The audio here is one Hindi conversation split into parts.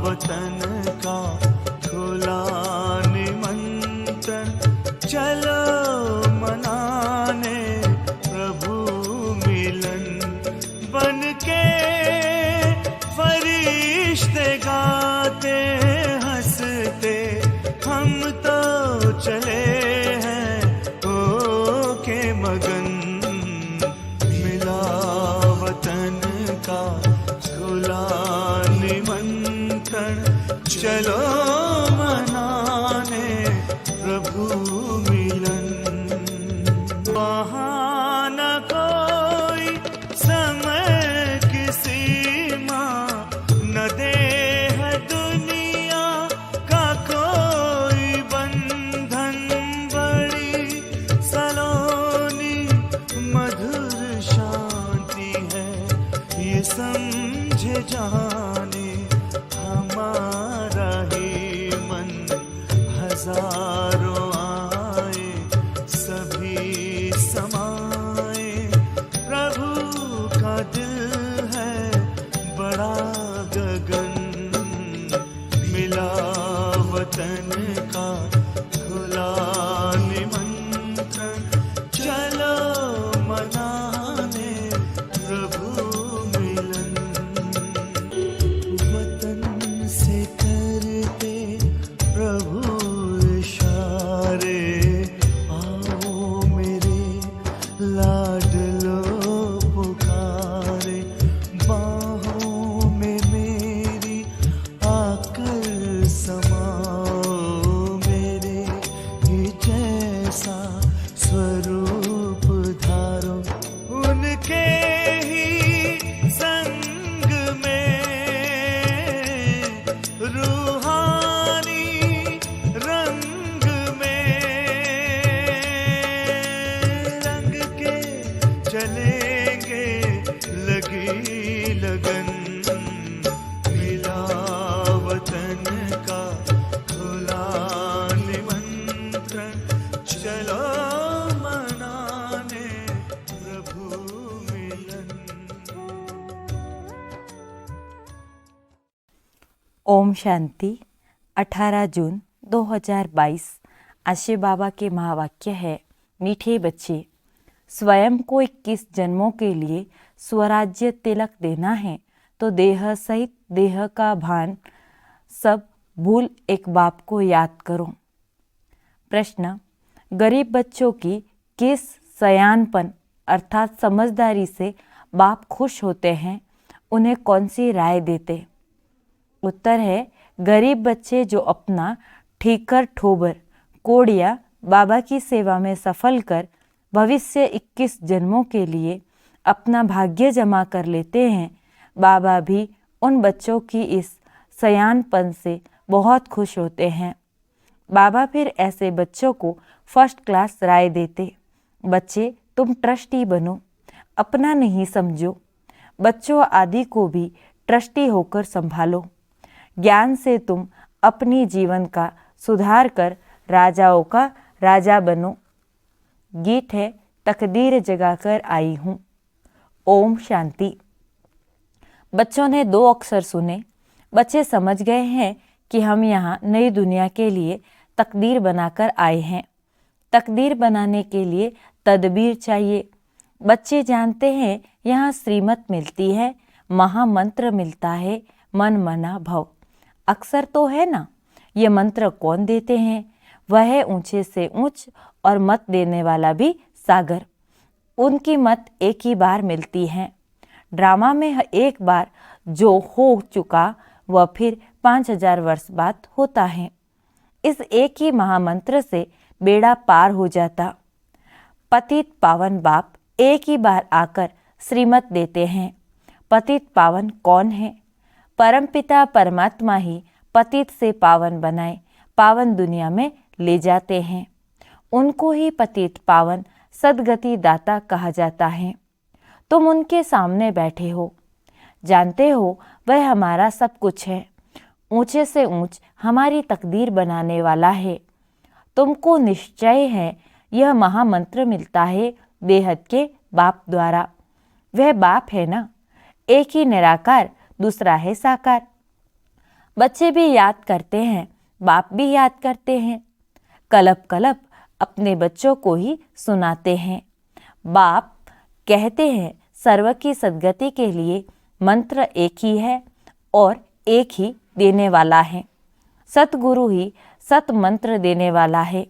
वतन का खुला निमंत्रण, चलो मनाने प्रभु मिलन। बन के फरिश्ते गाते हंसते, हम तो चले हैं हो के मगन। मिला वतन का खुला निमंत्रण, चलो मनाने प्रभु मिलन। वहाँ न कोई समय की सीमा, न देह दुनिया का कोई बंधन। बड़ी सलोनी मधुर शांति है, ये समझे जाने हमारा ही मन। हजारों आए सभी समाए, प्रभु का दिल है बड़ा गगन। मिला वतन का खुला निमंत्रण, चलो मनाने प्रभु मिलन। वतन से करते प्रभु इशारे, आओ मेरे लाडलो पुकारे। बाहों में मेरी आकर समाओ, मेरे ही जैसा स्वरूप धारो। उनके ही संग में रूहानी रंग में रंग के चलेंगे लगी लगन। मिला वतन का खुला निमंत्रण, चलो मनाने प्रभु मिलन। ओम शांति। 18 जून 2022 आशे बाबा के महावाक्य है, मीठे बच्चे, स्वयं को 21 जन्मों के लिए स्वराज्य तिलक देना है तो देह सहित देह का भान सब भूल एक बाप को याद करो। प्रश्न, गरीब बच्चों की किस सयानपन अर्थात समझदारी से बाप खुश होते हैं, उन्हें कौन सी राय देते? उत्तर है, गरीब बच्चे जो अपना ठीकर ठोबर कोड़िया बाबा की सेवा में सफल कर भविष्य 21 जन्मों के लिए अपना भाग्य जमा कर लेते हैं, बाबा भी उन बच्चों की इस सयानपन से बहुत खुश होते हैं। बाबा फिर ऐसे बच्चों को फर्स्ट क्लास राय देते, बच्चे तुम ट्रस्टी बनो, अपना नहीं समझो। बच्चों आदि को भी ट्रस्टी होकर संभालो। ज्ञान से तुम अपनी जीवन का सुधार कर राजाओं का राजा बनो। गीत है, तकदीर जगाकर आई हूँ। ओम शांति। बच्चों ने 2 अक्षर सुने। बच्चे समझ गए हैं कि हम यहाँ नई दुनिया के लिए तकदीर बनाकर आए हैं। तकदीर बनाने के लिए तदबीर चाहिए। बच्चे जानते हैं यहाँ श्रीमत मिलती है, महामंत्र मिलता है, मन मना भव। अक्षर तो है ना। ये मंत्र कौन देते हैं? वह है ऊंचे से ऊंच और मत देने वाला भी सागर। उनकी मत एक ही बार मिलती है। ड्रामा में एक बार जो हो चुका वह फिर 5000 वर्ष बाद होता है। इस एक ही महामंत्र से बेड़ा पार हो जाता। पतित पावन बाप एक ही बार आकर श्रीमत देते हैं। पतित पावन कौन है? परमपिता परमात्मा ही पतित से पावन बनाए पावन दुनिया में ले जाते हैं। उनको ही पतित पावन सद्गति दाता कहा जाता है। तुम उनके सामने बैठे हो, जानते हो वह हमारा सब कुछ है, ऊंचे से ऊंच हमारी तकदीर बनाने वाला है। तुमको निश्चय है यह महामंत्र मिलता है बेहद के बाप द्वारा। वह बाप है ना, एक ही निराकार, दूसरा है साकार। बच्चे भी याद करते हैं, बाप भी याद करते हैं। कलप कलप अपने बच्चों को ही सुनाते हैं। बाप कहते हैं सर्व की सद्गति के लिए मंत्र एक ही है और एक ही देने वाला है। सतगुरु ही सत मंत्र देने वाला है।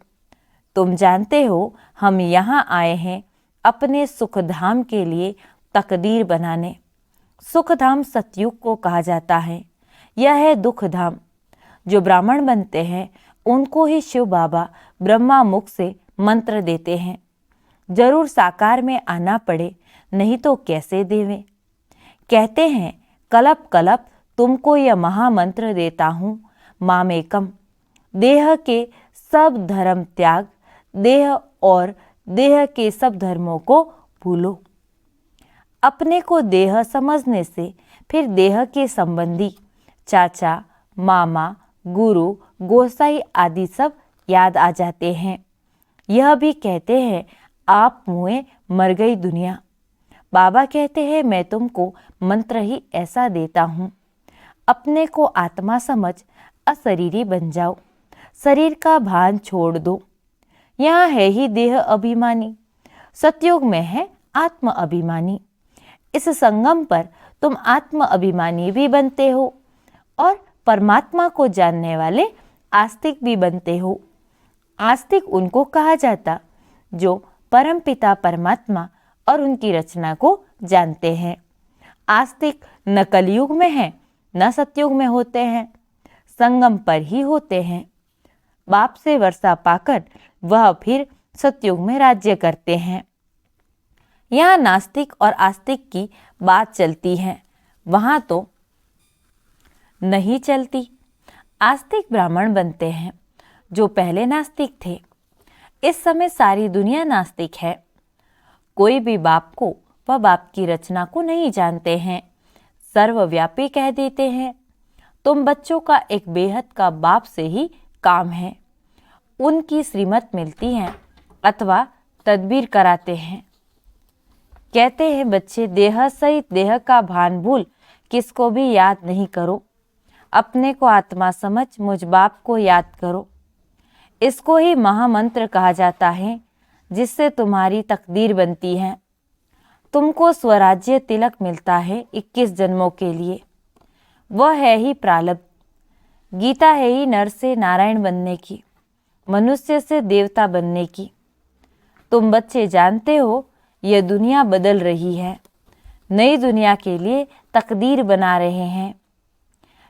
तुम जानते हो हम यहाँ आए हैं अपने सुखधाम के लिए तकदीर बनाने। सुखधाम सतयुग को कहा जाता है। यह है दुखधाम। जो ब्राह्मण बनते हैं उनको ही शिव बाबा ब्रह्मा मुख से मंत्र देते हैं। जरूर साकार में आना पड़े, नहीं तो कैसे देवें। कहते हैं कलप कलप तुमको यह महामंत्र देता हूँ, मामेकम। देह के सब धर्म त्याग, देह और देह के सब धर्मों को भूलो। अपने को देह समझने से फिर देह के संबंधी चाचा, मामा, गुरु, गोसाई आदि सब याद आ जाते हैं। यह भी कहते हैं आप मुए मर गई दुनिया। बाबा कहते हैं मैं तुमको मंत्र ही ऐसा देता हूँ, अपने को आत्मा समझ अशरीरी बन जाओ, शरीर का भान छोड़ दो। यहाँ है ही देह अभिमानी, सतयुग में है आत्म अभिमानी। इस संगम पर तुम आत्म अभिमानी भी बनते हो और परमात्मा को जानने वाले आस्तिक भी बनते हो। आस्तिक उनको कहा जाता जो परमपिता परमात्मा और उनकी रचना को जानते हैं। आस्तिक न कलयुग में है न सतयुग में होते हैं, संगम पर ही होते हैं। बाप से वर्षा पाकर वह फिर सतयुग में राज्य करते हैं। यहाँ नास्तिक और आस्तिक की बात चलती है, वहाँ तो नहीं चलती। आस्तिक ब्राह्मण बनते हैं जो पहले नास्तिक थे। इस समय सारी दुनिया नास्तिक है। कोई भी बाप को व बाप की रचना को नहीं जानते हैं, सर्वव्यापी कह देते हैं। तुम बच्चों का एक बेहद का बाप से ही काम है। उनकी श्रीमत मिलती है अथवा तदबीर कराते हैं। कहते हैं बच्चे देह सहित देह का भान भूल किसको भी याद नहीं करो, अपने को आत्मा समझ मुझ बाप को याद करो। इसको ही महामंत्र कहा जाता है जिससे तुम्हारी तकदीर बनती है। तुमको स्वराज्य तिलक मिलता है 21 जन्मों के लिए। वह है ही प्रारब्ध। गीता है ही नर से नारायण बनने की, मनुष्य से देवता बनने की। तुम बच्चे जानते हो यह दुनिया बदल रही है, नई दुनिया के लिए तकदीर बना रहे हैं।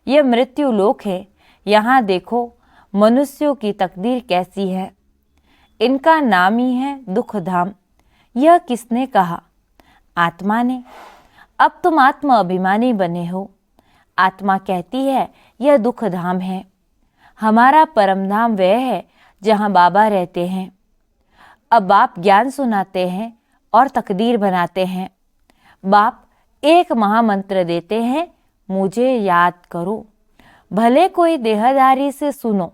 यह मृत्यु लोक है। यहाँ देखो मनुष्यों की तकदीर कैसी है। इनका नाम ही है दुखधाम। यह किसने कहा? आत्मा ने। अब तुम आत्मा अभिमानी बने हो। आत्मा कहती है यह दुखधाम है। हमारा परम धाम वह है जहाँ बाबा रहते हैं। अब बाप ज्ञान सुनाते हैं और तकदीर बनाते हैं। बाप एक महामंत्र देते हैं, मुझे याद करो। भले कोई देहधारी से सुनो,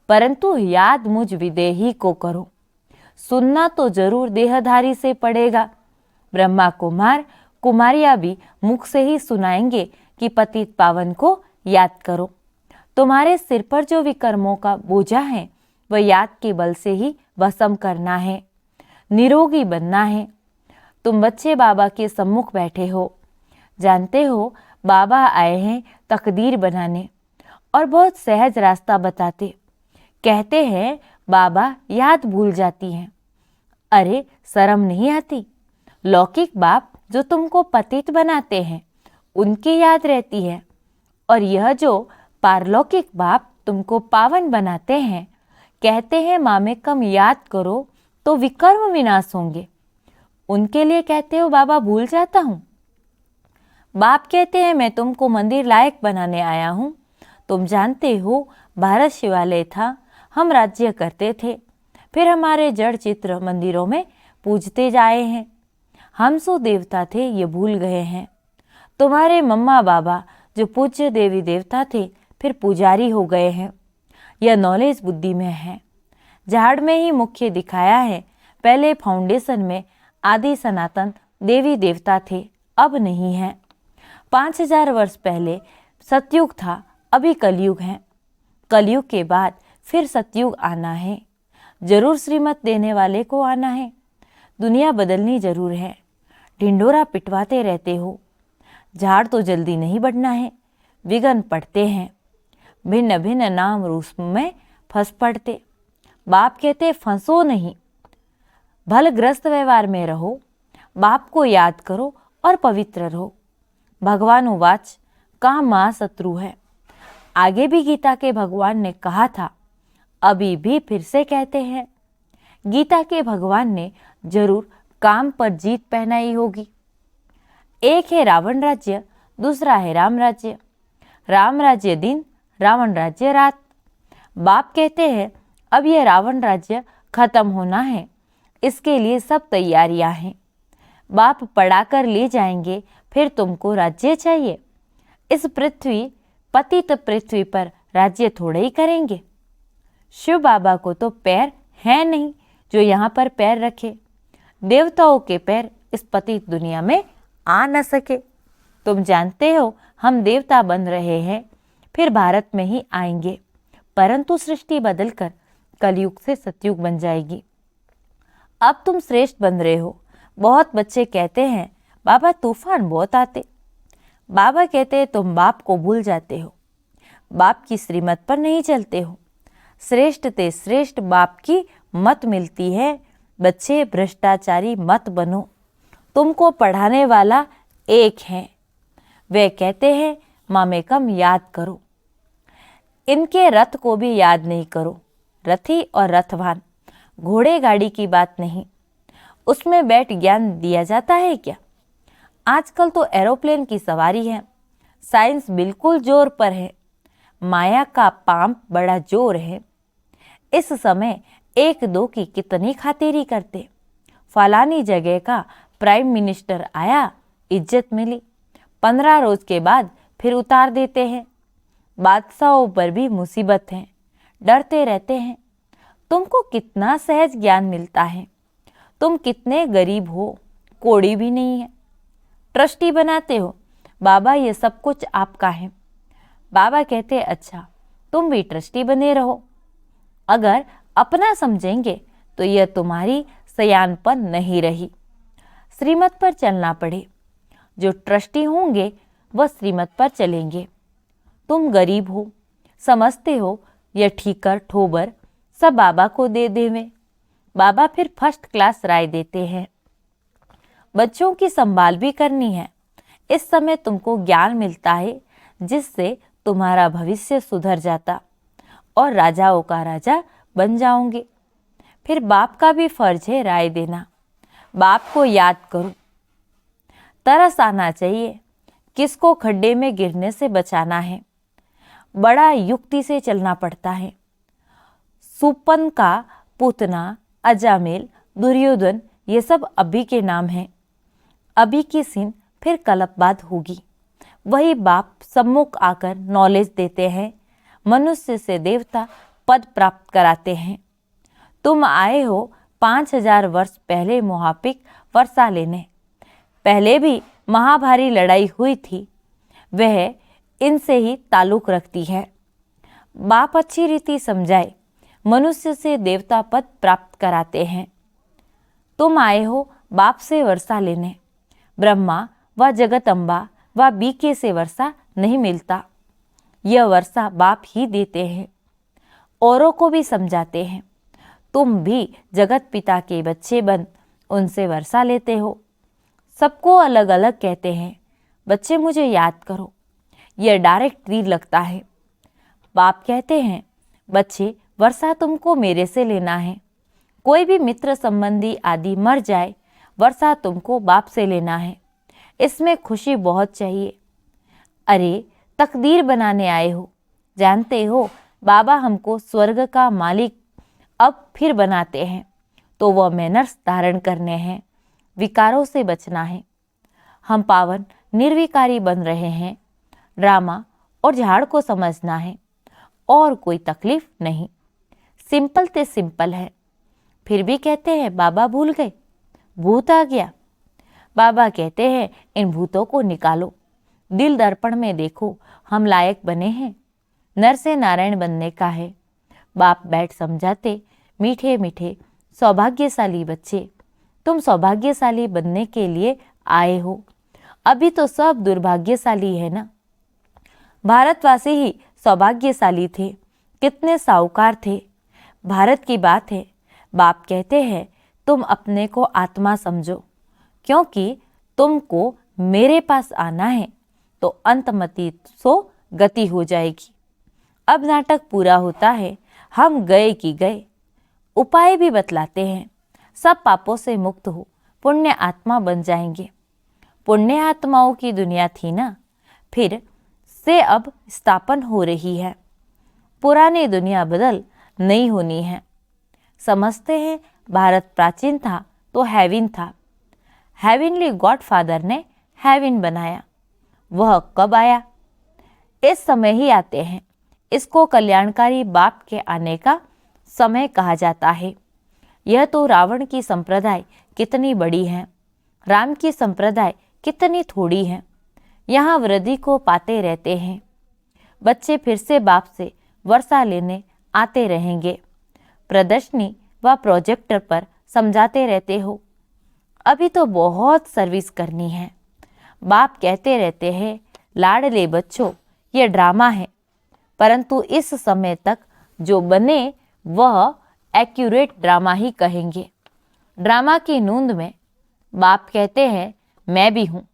परंतु याद मुझ विदेही को करो। सुनना तो जरूर देहधारी से पड़ेगा। ब्रह्मा कुमार कुमारियाँ भी मुख से ही सुनाएंगे कि पतित पावन को याद करो। तुम्हारे सिर पर जो विकर्मों का बोझा है वह याद के बल से ही भस्म करना है, निरोगी बनना है। तुम बच्चे बाबा के सम्मुख बैठे हो। जानते हो बाबा आए हैं तकदीर बनाने और बहुत सहज रास्ता बताते। कहते हैं बाबा याद भूल जाती हैं। अरे शर्म नहीं आती? लौकिक बाप जो तुमको पतित बनाते हैं उनकी याद रहती है, और यह जो पारलौकिक बाप तुमको पावन बनाते हैं कहते हैं मामे कम याद करो तो विकर्म विनाश होंगे। उनके लिए कहते हो बाबा भूल जाता हूँ। बाप कहते हैं मैं तुमको मंदिर लायक बनाने आया हूँ। तुम जानते हो भारत शिवालय था, हम राज्य करते थे, फिर हमारे जड़ चित्र मंदिरों में पूजते जाए हैं। हम सो देवता थे ये भूल गए हैं। तुम्हारे मम्मा बाबा जो पूज्य देवी देवता थे फिर पुजारी हो गए हैं। यह नॉलेज बुद्धि में है। झाड़ में ही मुख्य दिखाया है। पहले फाउंडेशन में आदि सनातन देवी देवता थे, अब नहीं है। 5000 वर्ष पहले सतयुग था, अभी कलयुग है, कलयुग के बाद फिर सतयुग आना है। जरूर श्रीमत देने वाले को आना है। दुनिया बदलनी जरूर है। ढिंढोरा पिटवाते रहते हो। झाड़ तो जल्दी नहीं बढ़ना है, विघन पड़ते हैं। भिन्न भिन्न नाम रूप में फंस पड़ते। बाप कहते फंसो नहीं, भलग्रस्त व्यवहार में रहो, बाप को याद करो और पवित्र रहो। भगवान उवाच, काम महाशत्रु है। आगे भी गीता के भगवान ने कहा था, अभी भी फिर से कहते हैं। गीता के भगवान ने जरूर काम पर जीत पहनाई होगी। एक है रावण राज्य, दूसरा है राम राज्य। राम राज्य दिन, रावण राज्य रात। बाप कहते हैं अब यह रावण राज्य खत्म होना है, इसके लिए सब तैयारियां हैं। बाप पढ़ाकर ले जाएंगे, फिर तुमको राज्य चाहिए। इस पृथ्वी पतित पृथ्वी पर राज्य थोड़े ही करेंगे। शिव बाबा को तो पैर हैं नहीं जो यहाँ पर पैर रखे। देवताओं के पैर इस पतित दुनिया में आ न सके। तुम जानते हो हम देवता बन रहे हैं, फिर भारत में ही आएंगे, परंतु सृष्टि बदलकर कलयुग से सतयुग बन जाएगी। अब तुम श्रेष्ठ बन रहे हो। बहुत बच्चे कहते हैं बाबा तूफान बहुत आते। बाबा कहते हैं तुम बाप को भूल जाते हो, बाप की श्रीमत पर नहीं चलते हो। श्रेष्ठ ते श्रेष्ठ बाप की मत मिलती है। बच्चे भ्रष्टाचारी मत बनो। तुमको पढ़ाने वाला एक है, वे कहते हैं मामेकम याद करो। इनके रथ को भी याद नहीं करो। रथी और रथवान, घोड़े गाड़ी की बात नहीं, उसमें बैठ ज्ञान दिया जाता है क्या? आजकल तो एरोप्लेन की सवारी है। साइंस बिल्कुल जोर पर है, माया का पांप बड़ा जोर है। इस समय एक दो की कितनी खातिरी करते। फलानी जगह का प्राइम मिनिस्टर आया, इज्जत मिली, 15 रोज के बाद फिर उतार देते हैं। बादशाहों पर भी मुसीबत है, डरते रहते हैं। तुमको कितना सहज ज्ञान मिलता है। तुम कितने गरीब हो, कोड़ी भी नहीं है। ट्रस्टी बनाते हो, बाबा ये सब कुछ आपका है। बाबा कहते अच्छा तुम भी ट्रस्टी बने रहो। अगर अपना समझेंगे तो यह तुम्हारी सयानपन नहीं रही। श्रीमत पर चलना पड़े। जो ट्रस्टी होंगे वह श्रीमत पर चलेंगे। तुम गरीब हो, समझते हो यह ठीकर ठोबर सब बाबा को दे देवे। बाबा फिर फर्स्ट क्लास राय देते हैं। बच्चों की संभाल भी करनी है। इस समय तुमको ज्ञान मिलता है जिससे तुम्हारा भविष्य सुधर जाता और राजाओं का राजा बन जाओगे। फिर बाप का भी फर्ज है राय देना। बाप को याद करो। तरस आना चाहिए, किसको खड्डे में गिरने से बचाना है। बड़ा युक्ति से चलना पड़ता है। सुपन का पूतना, अजामेल, दुर्योधन ये सब अभी के नाम हैं। अभी की सीन फिर कल्पवाद होगी। वही बाप सम्मुख आकर नॉलेज देते हैं। मनुष्य से देवता पद प्राप्त कराते हैं। तुम आए हो 5000 वर्ष पहले मोहापिक वर्षा लेने। पहले भी महाभारी लड़ाई हुई थी, वह इनसे ही ताल्लुक रखती है। बाप अच्छी रीति समझाए, मनुष्य से देवता पद प्राप्त कराते हैं। तुम आए हो बाप से वर्षा लेने। ब्रह्मा व जगदम्बा व बीके से वर्षा नहीं मिलता। यह वर्षा बाप ही देते हैं। औरों को भी समझाते हैं। तुम भी जगत पिता के बच्चे बन उनसे वर्षा लेते हो। सबको अलग अलग कहते हैं, बच्चे मुझे याद करो। यह डायरेक्ट तीर लगता है। बाप कहते हैं, बच्चे वर्षा तुमको मेरे से लेना है। कोई भी मित्र संबंधी आदि मर जाए, वर्षा तुमको बाप से लेना है। इसमें खुशी बहुत चाहिए। अरे तकदीर बनाने आए हो। जानते हो बाबा हमको स्वर्ग का मालिक अब फिर बनाते हैं, तो वह मैनर्स धारण करने हैं, विकारों से बचना है। हम पावन निर्विकारी बन रहे हैं। ड्रामा और झाड़ को समझना है और कोई तकलीफ नहीं। सिंपल ते सिंपल है। फिर भी कहते हैं बाबा भूल गए, भूत आ गया। बाबा कहते हैं इन भूतों को निकालो। दिल दर्पण में देखो, हम लायक बने हैं। नर से नारायण बनने का है। बाप बैठ समझाते, मीठे मीठे सौभाग्यशाली बच्चे, तुम सौभाग्यशाली बनने के लिए आए हो। अभी तो सब दुर्भाग्यशाली है ना। भारतवासी ही सौभाग्यशाली थे, कितने साहूकार थे। भारत की बात है। बाप कहते हैं तुम अपने को आत्मा समझो, क्योंकि तुमको मेरे पास आना है तो अंतमति सो गति हो जाएगी। अब नाटक पूरा होता है, हम गए कि गए। उपाय भी बतलाते हैं, सब पापों से मुक्त हो, पुण्य आत्मा बन जाएंगे। पुण्य आत्माओं की दुनिया थी ना, फिर से अब स्थापन हो रही है। पुरानी दुनिया बदल नई होनी है। समझते हैं भारत प्राचीन था तो हेविन था। हेविनली गॉड फादर ने हेविन बनाया। वह कब आया? इस समय ही आते हैं। इसको कल्याणकारी बाप के आने का समय कहा जाता है। यह तो रावण की संप्रदाय कितनी बड़ी है, राम की संप्रदाय कितनी थोड़ी है। यहाँ वृद्धि को पाते रहते हैं। बच्चे फिर से बाप से वर्षा लेने आते रहेंगे। प्रदर्शनी व प्रोजेक्टर पर समझाते रहते हो। अभी तो बहुत सर्विस करनी है। बाप कहते रहते हैं, लाडले बच्चों, ये ड्रामा है, परंतु इस समय तक जो बने वह एक्यूरेट ड्रामा ही कहेंगे। ड्रामा की नूंद में बाप कहते हैं, मैं भी हूँ।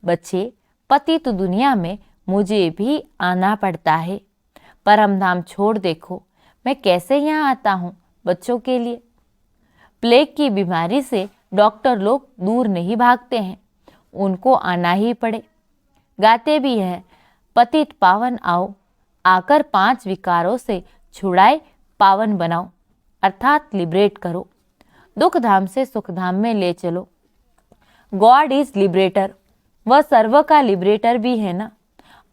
बच्चे, पति तो दुनिया में मुझे भी आना पड़ता है। परम धाम छोड़ देखो, मैं कैसे यहाँ आता हूँ बच्चों के लिए। प्लेग की बीमारी से डॉक्टर लोग दूर नहीं भागते हैं, उनको आना ही पड़े। गाते भी हैं, पतित पावन आओ, आकर 5 विकारों से छुड़ाए पावन बनाओ, अर्थात लिबरेट करो। दुख धाम से सुख धाम में ले चलो। गॉड इज लिबरेटर, वह सर्व का लिबरेटर भी है ना।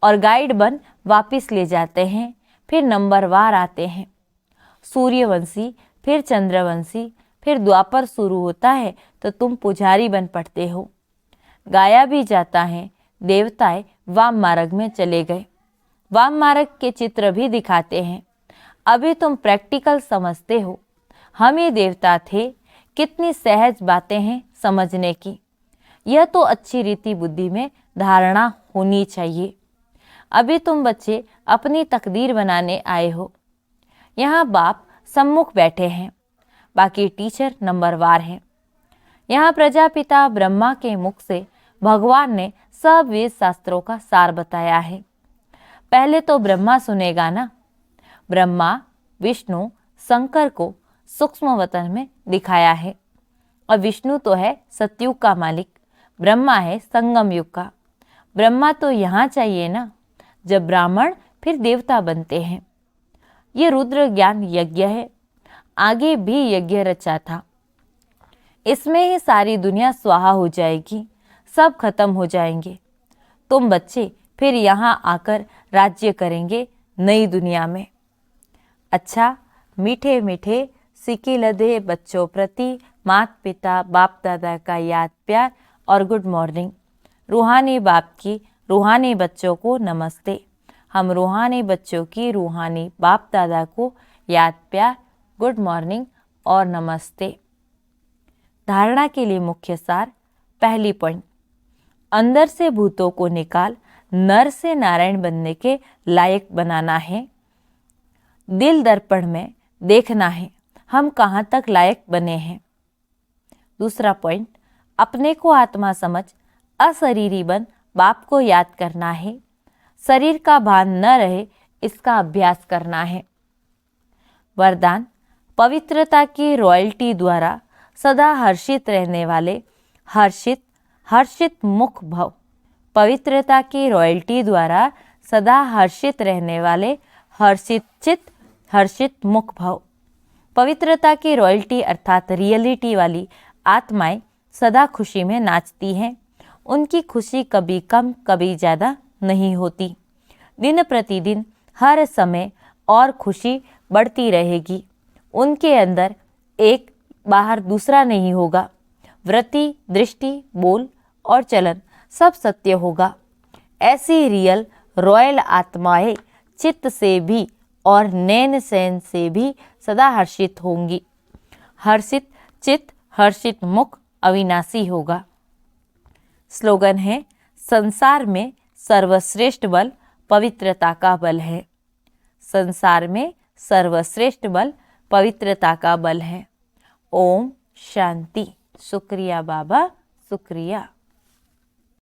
और गाइड बन वापिस ले जाते हैं, फिर नंबरवार आते हैं। सूर्यवंशी, फिर चंद्रवंशी, फिर द्वापर शुरू होता है तो तुम पुजारी बन पड़ते हो। गाया भी जाता है, देवताएं वाम मार्ग में चले गए। वाम मार्ग के चित्र भी दिखाते हैं। अभी तुम प्रैक्टिकल समझते हो। हम ही देवता थे। कितनी सहज बातें हैं समझने की। यह तो अच्छी रीति बुद्धि में धारणा होनी चाहिए। अभी तुम बच्चे अपनी तकदीर बनाने आए हो। यहाँ बाप सम्मुख बैठे हैं, बाकी टीचर नंबरवार हैं। यहाँ प्रजापिता ब्रह्मा के मुख से भगवान ने सब वेद शास्त्रों का सार बताया है। पहले तो ब्रह्मा सुनेगा ना। ब्रह्मा, विष्णु, शंकर को सूक्ष्म वतन में दिखाया है। और विष्णु तो है सतयुग का मालिक, ब्रह्मा है संगम युग का। ब्रह्मा तो यहाँ चाहिए ना, जब ब्राह्मण फिर देवता बनते हैं। ये रुद्र ज्ञान यज्ञ है। आगे भी यज्ञ रचा था। इसमें ही सारी दुनिया स्वाहा हो जाएगी, सब खत्म हो जाएंगे। तुम बच्चे फिर यहाँ आकर राज्य करेंगे नई दुनिया में। अच्छा, मीठे मीठे सिक्के लदे बच्चों प्रति माता पिता बाप दादा का याद प्यार और गुड मॉर्निंग। रूहानी बाप की रूहानी बच्चों को नमस्ते। हम रूहानी बच्चों की रूहानी बाप दादा को याद प्यार, गुड मॉर्निंग और नमस्ते। धारणा के लिए मुख्य सार। पहली पॉइंट, अंदर से भूतों को निकाल नर से नारायण बनने के लायक बनाना है। दिल दर्पण में देखना है हम कहाँ तक लायक बने हैं। दूसरा पॉइंट, अपने को आत्मा समझ अशरीरी बन बाप को याद करना है। शरीर का भान न रहे इसका अभ्यास करना है। वरदान, पवित्रता की रॉयल्टी द्वारा सदा हर्षित रहने वाले हर्षित मुख भव। पवित्रता की रॉयल्टी द्वारा सदा हर्षित रहने वाले हर्षित मुख भव। पवित्रता की रॉयल्टी अर्थात रियलिटी वाली आत्माएं सदा खुशी में नाचती हैं। उनकी खुशी कभी कम कभी ज़्यादा नहीं होती। दिन प्रतिदिन हर समय और खुशी बढ़ती रहेगी। उनके अंदर एक बाहर दूसरा नहीं होगा। वृत्ति, दृष्टि, बोल और चलन सब सत्य होगा। ऐसी रियल रॉयल आत्माएं चित्त से भी और नैन सैन से भी सदा हर्षित होंगी। हर्षित चित्त, हर्षित मुख अविनाशी होगा। स्लोगन है, संसार में सर्वश्रेष्ठ बल पवित्रता का बल है। संसार में सर्वश्रेष्ठ बल पवित्रता का बल है। ओम शांति। शुक्रिया बाबा, शुक्रिया।